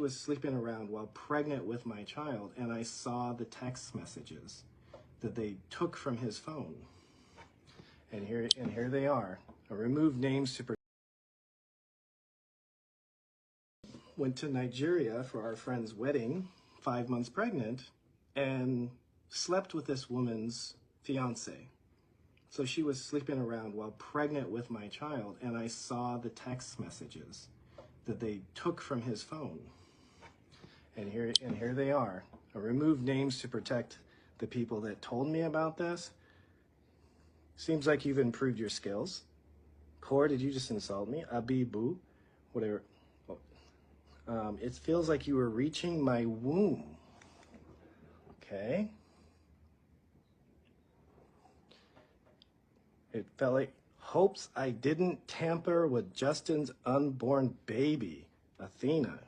Was sleeping around while pregnant with my child, and I saw the text messages that they took from his phone. And here they are. I removed names to went to Nigeria for our friend's wedding, 5 months pregnant, and slept with this woman's fiance. So she was sleeping around while pregnant with my child, and I saw the text messages that they took from his phone. And here they are. I removed names to protect the people that told me about this. Seems like you've improved your skills. Korra, did you just insult me? Abibu, whatever. It feels like you were reaching my womb. Okay. It felt like, hopes I didn't tamper with Justin's unborn baby, Athena.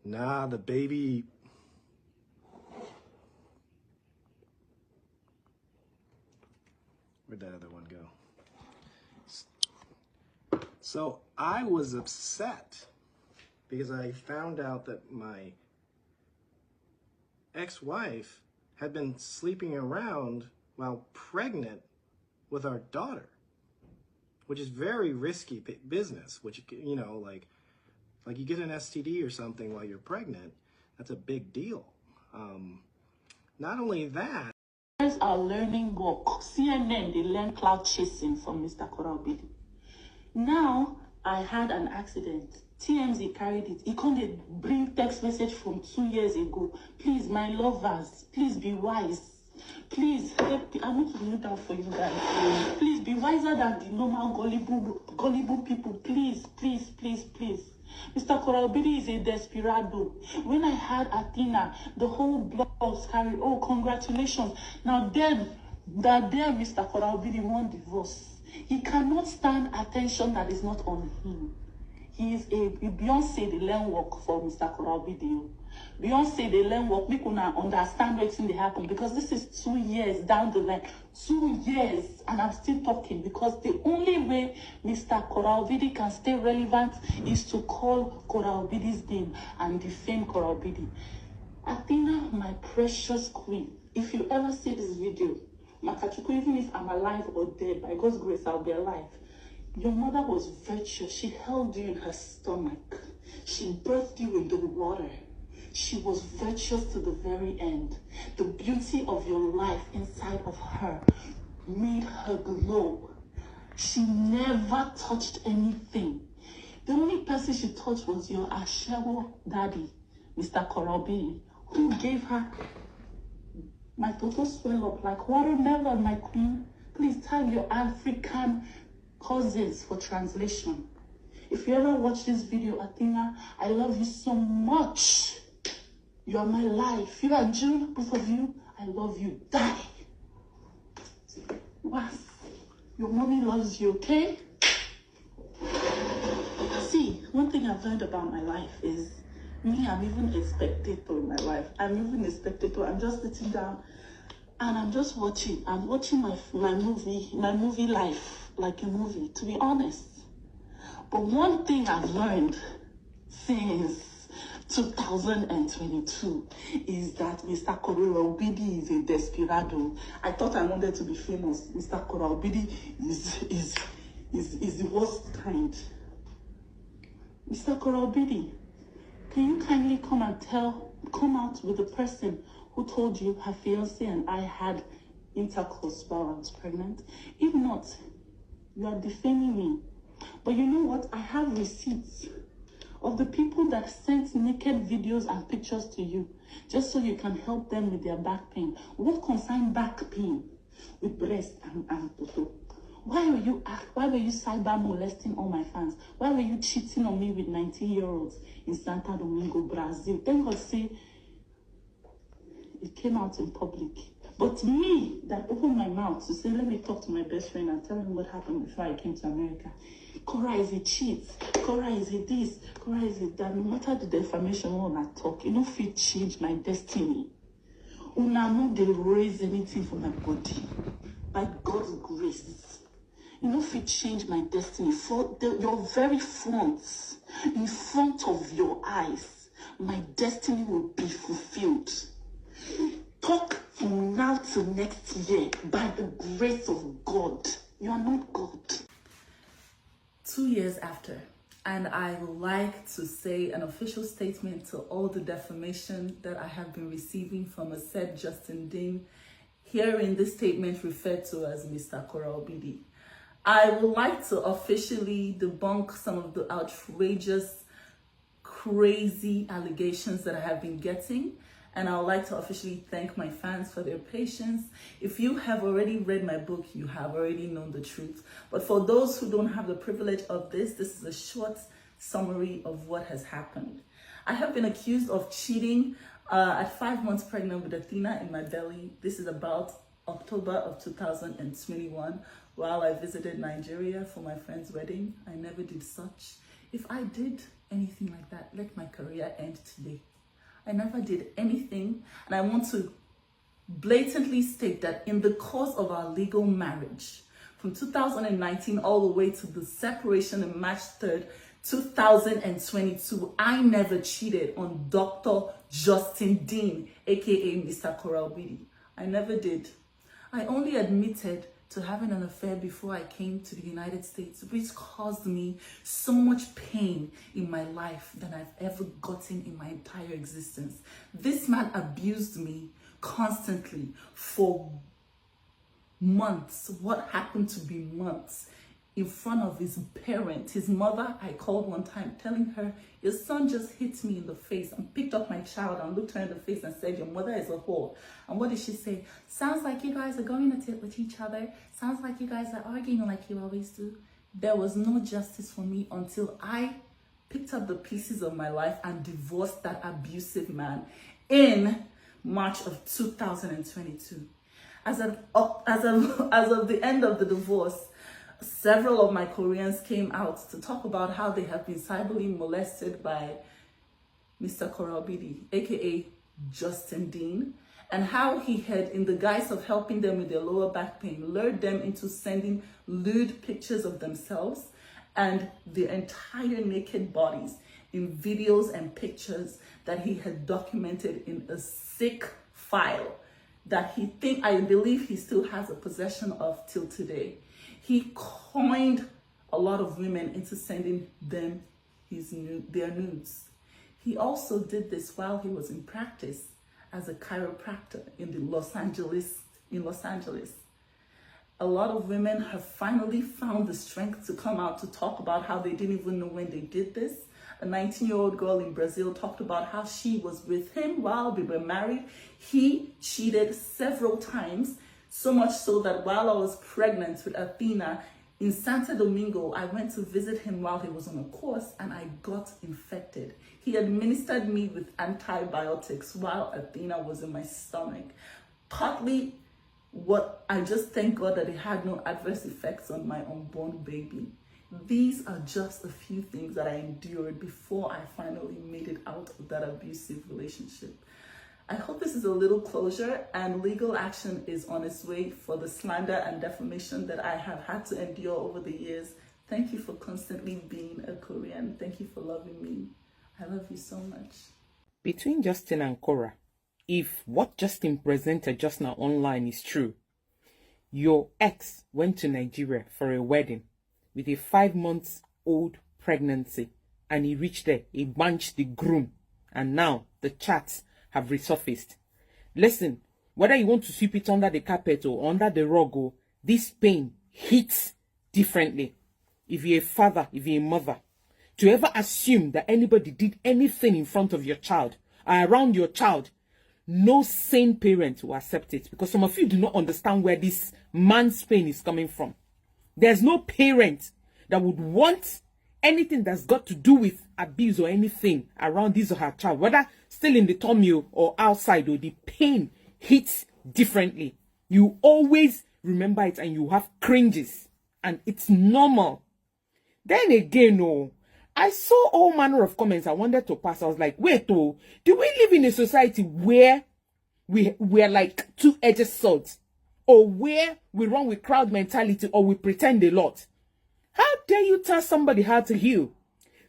Nah, the baby. Where'd that other one go? So I was upset because I found out that my ex-wife had been sleeping around while pregnant with our daughter, which is very risky business, which, you know, like you get an STD or something while you're pregnant, that's a big deal. Not only that. Are learning work. CNN, they learn cloud chasing from Mr. Korra Obidi. Now, I had an accident. TMZ carried it. He couldn't bring text message from 2 years ago. Please, my lovers, please be wise. Please, I want to look out for you guys. Please be wiser than the normal gullible people. Please, please, please, please. Mr. Korra Obidi is a desperado. When I had Athena, the whole blog carried, oh, congratulations. Now then, Mr. Korra Obidi won divorce. He cannot stand attention that is not on him. He is a Beyonce, the learn work for Mr. Korra Obidi. Beyonce, they learn work. We can understand what's in the happen, because this is 2 years down the line. 2 years, and I'm still talking, because the only way Mr. Korra Obidi can stay relevant is to call Korra Obidi's name and defame Korra Obidi. Athena, my precious queen, if you ever see this video, Makachuku, even if I'm alive or dead, by God's grace, I'll be alive. Your mother was virtuous. She held you in her stomach. She birthed you in the water. She was virtuous to the very end. The beauty of your life inside of her made her glow. She never touched anything. The only person she touched was your Ashewo daddy, Mr. Korra Obidi, who gave her my total swell up like watermelon, my queen. Please tell your African cousins for translation. If you ever watch this video, Athena, I love you so much. You are my life. You and June, both of you, I love you. Die. Was, your mommy loves you, okay? See, one thing I've learned about my life is me, I'm even a spectator in my life. I'm even a spectator. I'm just sitting down and I'm just watching. I'm watching my movie life like a movie, to be honest. But one thing I've learned since 2022 is that Mr. Korra Obidi is a desperado. I thought I wanted to be famous. Mr. Korra Obidi is the worst kind. Mr. Korra Obidi, can you kindly come out with the person who told you her fiancé and I had intercourse while I was pregnant? If not, you are defaming me. But you know what? I have receipts of the people that sent naked videos and pictures to you, just so you can help them with their back pain. What concern back pain with breast and toto? Why were you cyber molesting all my fans? Why were you cheating on me with 19-year-olds in Santo Domingo, Brazil? Thank God, say it came out in public. But me, that opened my mouth to say, let me talk to my best friend and tell him what happened before I came to America. Korra is a cheat. Korra is a this. Korra is a that. No matter the defamation when I talk, you know, if it change my destiny. Una no they raise anything for my body. By God's grace. You know, if it change my destiny for your very front, in front of your eyes. my destiny will be fulfilled. Talk from now to next year by the grace of God. You are not God. 2 years after, and I would like to say an official statement to all the defamation that I have been receiving from a said Justin Dean, here in this statement referred to as Mr. Korra Obidi. I would like to officially debunk some of the outrageous, crazy allegations that I have been getting. And I would like to officially thank my fans for their patience. If you have already read my book, you have already known the truth. But for those who don't have the privilege of this is a short summary of what has happened. I have been accused of cheating at 5 months pregnant with Athena in my belly. This is about October of 2021, while I visited Nigeria for my friend's wedding. I never did such. If I did anything like that, let my career end today. I never did anything, and I want to blatantly state that in the course of our legal marriage, from 2019 all the way to the separation on March 3rd, 2022, I never cheated on Dr. Justin Dean, aka Mr. Korra Obidi. I never did. I only admitted to having an affair before I came to the United States, which caused me so much pain in my life than I've ever gotten in my entire existence. This man abused me constantly for months. What happened to be months? In front of his parent, his mother. I called one time telling her, your son just hit me in the face, and picked up my child and looked her in the face and said, your mother is a whore. And what did she say? Sounds like you guys are going at it with each other. Sounds like you guys are arguing like you always do. There was no justice for me until I picked up the pieces of my life and divorced that abusive man in March of 2022. As of the end of the divorce, several of my Koreans came out to talk about how they have been cyberly molested by Mr. Korra Obidi, aka Justin Dean, and how he had, in the guise of helping them with their lower back pain, lured them into sending lewd pictures of themselves and their entire naked bodies in videos and pictures that he had documented in a sick file that I believe he still has a possession of till today. He coined a lot of women into sending them their nudes. He also did this while he was in practice as a chiropractor in Los Angeles. A lot of women have finally found the strength to come out to talk about how they didn't even know when they did this. A 19-year-old girl in Brazil talked about how she was with him while we were married. He cheated several times, so much so that while I was pregnant with Athena in Santo Domingo, I went to visit him while he was on a course and I got infected. He administered me with antibiotics while Athena was in my stomach. Partly I just thank God that it had no adverse effects on my unborn baby. These are just a few things that I endured before I finally made it out of that abusive relationship. I hope this is a little closure, and legal action is on its way for the slander and defamation that I have had to endure over the years. Thank you for constantly being a Korean. Thank you for loving me. I love you so much. Between Justin and Korra, if what Justin presented just now online is true, your ex went to Nigeria for a wedding with a 5-month-old pregnancy, and he reached there, he bunched the groom, and now the chats have resurfaced. Listen, whether you want to sweep it under the carpet or under the rug, this pain hits differently. If you're a father, if you're a mother, to ever assume that anybody did anything in front of your child or around your child, no sane parent will accept it, because some of you do not understand where this man's pain is coming from. There's no parent that would want anything that's got to do with abuse or anything around his or her child, whether still in the tummy or outside, or the pain hits differently. You always remember it and you have cringes, and it's normal. Then again, I saw all manner of comments I wanted to pass. I was like, wait, do we live in a society where we're like two-edged swords, or where we run with crowd mentality, or we pretend a lot? How dare you tell somebody how to heal?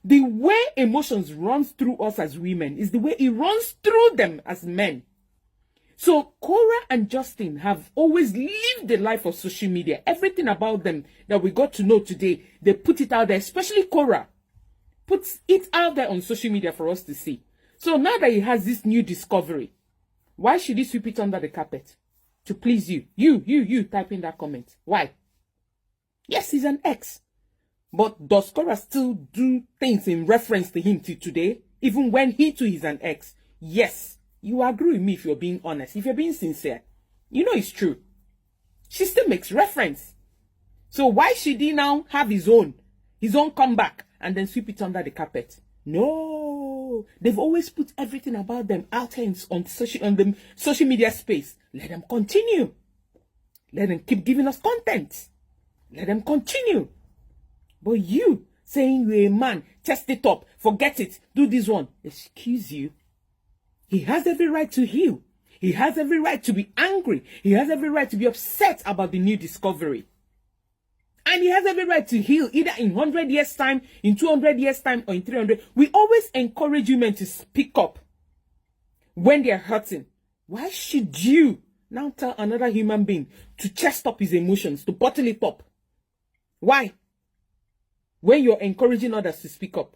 The way emotions runs through us as women is the way it runs through them as men. So Korra and Justin have always lived the life of social media. Everything about them that we got to know today, they put it out there, especially Korra. Puts it out there on social media for us to see. So now that he has this new discovery, why should he sweep it under the carpet? To please you. You type in that comment. Why? Yes, he's an ex. But does Korra still do things in reference to him till today? Even when he too is an ex? Yes. You agree with me if you're being honest. If you're being sincere. You know it's true. She still makes reference. So why should he now have his own comeback and then sweep it under the carpet? No. They've always put everything about them out here on the social media space. Let them continue. Let them keep giving us content. Let them continue. But you saying you're a man, test it up, forget it, do this one. Excuse you. He has every right to heal. He has every right to be angry. He has every right to be upset about the new discovery. And he has every right to heal either in 100 years' time, in 200 years' time, or in 300. We always encourage women to speak up when they're hurting. Why should you now tell another human being to chest up his emotions, to bottle it up? Why? When you're encouraging others to speak up.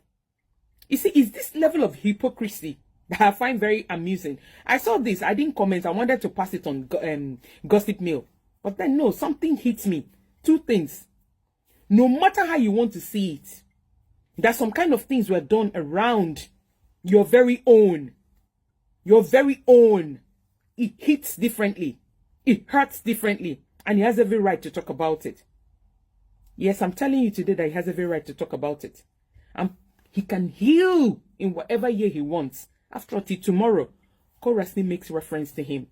You see, it's this level of hypocrisy that I find very amusing. I saw this, I didn't comment, I wanted to pass it on Gossip Mail. But then no, something hits me. Two things. No matter how you want to see it, that some kind of things were done around your very own. Your very own. It hits differently. It hurts differently. And he has every right to talk about it. Yes, I'm telling you today that he has every right to talk about it. And he can heal in whatever year he wants. After all, tomorrow, Korra still makes reference to him.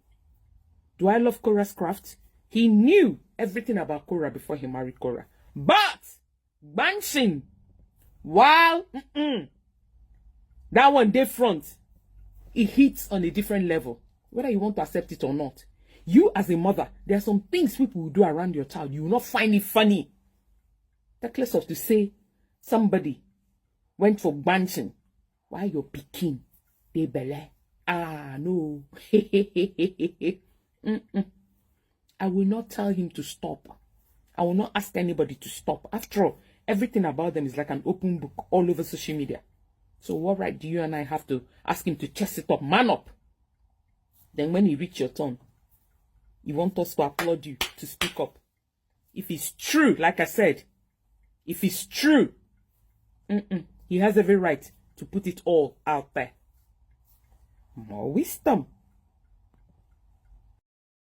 Do I love Korra's craft? He knew everything about Korra before he married Korra. But, Banshin, while, that one day front, it hits on a different level. Whether you want to accept it or not. You as a mother, there are some things people will do around your child. You will not find it funny. Reckless of to say somebody went for Banshin while you're picking. They belle. Ah, no. I will not tell him to stop. I will not ask anybody to stop. After all, everything about them is like an open book all over social media. So what right do you and I have to ask him to chest it up, man up? Then when he reach your turn, you want us to applaud you, to speak up. If it's true, like I said, if it's true, he has every right to put it all out there. More wisdom.